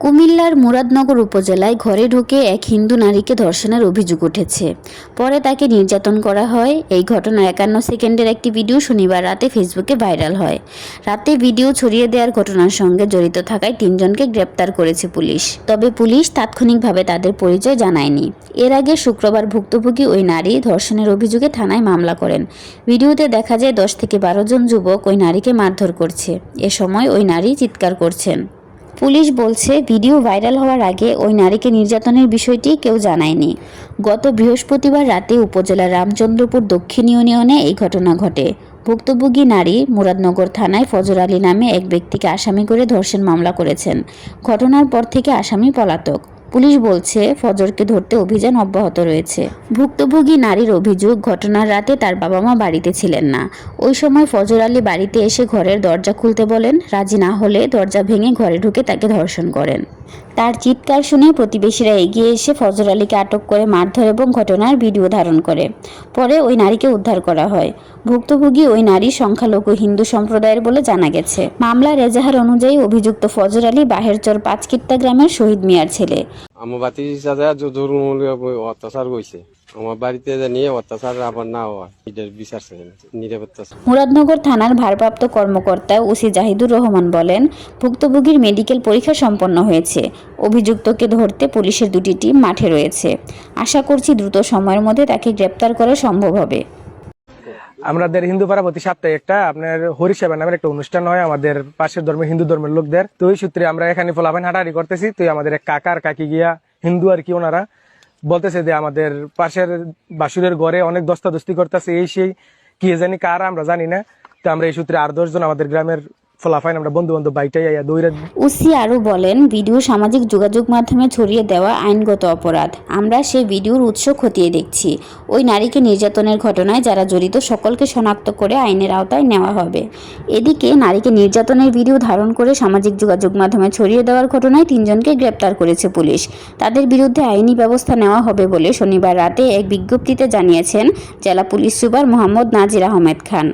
কুমিল্লার মুরাদনগর উপজেলায় ঘরে ঢুকে এক হিন্দু নারীকে ধর্ষণের অভিযোগ উঠেছে। পরে তাকে নির্যাতন করা হয়। এই ঘটনার 51 সেকেন্ডের একটি ভিডিও শনিবার রাতে ফেসবুকে ভাইরাল হয়। রাতে ভিডিও ছড়িয়ে দেওয়ার ঘটনার সঙ্গে জড়িত থাকায় 3 জনকে গ্রেপ্তার করেছে পুলিশ। তবে পুলিশ তাৎক্ষণিকভাবে তাদের পরিচয় জানায়নি। এর আগে শুক্রবার ভুক্তভোগী ওই নারী ধর্ষণের অভিযোগে থানায় মামলা করেন। ভিডিওতে দেখা যায় 10 থেকে 12 জন যুবক ওই নারীকে মারধর করছে। এ সময় ওই নারী চিৎকার করছেন। পুলিশ বলছে, ভিডিও ভাইরাল হওয়ার আগে ওই নারীকে নির্যাতনের বিষয়টি কেউ জানায়নি। গত বৃহস্পতিবার রাতে উপজেলার রামচন্দ্রপুর দক্ষিণ ইউনিয়নে এই ঘটনা ঘটে। ভুক্তভোগী নারী মুরাদনগর থানায় ফজর আলী নামে এক ব্যক্তিকে আসামি করে ধর্ষণ মামলা করেছেন। ঘটনার পর থেকে আসামি পলাতক। পুলিশ বলছে, ফজরকে ধরতে অভিযান অব্যাহত রয়েছে। ভুক্তভোগী নারীর অভিযোগ, ঘটনার রাতে তার বাবা মা বাড়িতে ছিলেন না। ওই সময় ফজর আলী বাড়িতে এসে ঘরের দরজা খুলতে বলেন। রাজি না হলে দরজা ভেঙে ঘরে ঢুকে তাকে ধর্ষণ করেন। তার চিৎকার শুনে প্রতিবেশীরা এগিয়ে এসে ফজর আলীকে আটক করে মারধর এবং ঘটনার ভিডিও ধারণ করে। পরে ওই নারীকে উদ্ধার করা হয়। ভুক্তভোগী ওই নারী সংখ্যালঘু হিন্দু সম্প্রদায়ের বলে জানা গেছে। মামলার এজাহার অনুযায়ী অভিযুক্ত ফজর আলী বাহেরচর 5 কিত্তা গ্রামের শহীদ মিয়ার ছেলে। আমার বাতি অত্যাচার হয়েছে, আমার বাড়িতে নিয়ে অত্যাচার আবার না হয়, এটার বিচার চাই, নিরাপত্তা। মুরাদনগর থানার ভারপ্রাপ্ত কর্মকর্তা ওসি জাহিদুর রহমান বলেন, ভুক্তভোগীর মেডিকেল পরীক্ষা সম্পন্ন হয়েছে। অভিযুক্তকে ধরতে পুলিশের 2টি টিম মাঠে রয়েছে। আশা করছি দ্রুত সময়ের মধ্যে তাকে গ্রেপ্তার করা সম্ভব হবে। আমাদের হিন্দু পাড়া প্রতি সপ্তাহে একটা আপনার হরিসেবা নামের একটা অনুষ্ঠান হয় আমাদের পাশের ধর্মের হিন্দু ধর্মের লোকদের। তো ওই সূত্রে আমরা এখানে ফলাফান হাঁটাহাঁটি করতেছি। তো আমাদের এক কাকার কাকি গিয়া হিন্দু আর কি, ওনারা বলতেছে যে আমাদের পাশের বাসুরের ঘরে অনেক দস্তাদস্তি করতেছে, এই সেই কি জানি কারা আমরা জানি না। তো আমরা এই সূত্রে আর 10 জন আমাদের গ্রামের ফলাফাইন আমরা বন্ধু বান্ধব বাইটাই দৌড়ে। ওসি আরও বলেন, ভিডিও সামাজিক যোগাযোগ মাধ্যমে ছড়িয়ে দেওয়া আইনগত অপরাধ। আমরা সেই ভিডিওর উৎস খতিয়ে দেখছি। ওই নারীকে নির্যাতনের ঘটনায় যারা জড়িত সকলকে শনাক্ত করে আইনের আওতায় নেওয়া হবে। এদিকে নারীকে নির্যাতনের ভিডিও ধারণ করে সামাজিক যোগাযোগ মাধ্যমে ছড়িয়ে দেওয়ার ঘটনায় 3 জনকে গ্রেপ্তার করেছে পুলিশ। তাদের বিরুদ্ধে আইনি ব্যবস্থা নেওয়া হবে বলে শনিবার রাতে এক বিজ্ঞপ্তিতে জানিয়েছেন জেলা পুলিশ সুপার মোহাম্মদ নাজির আহমেদ খান।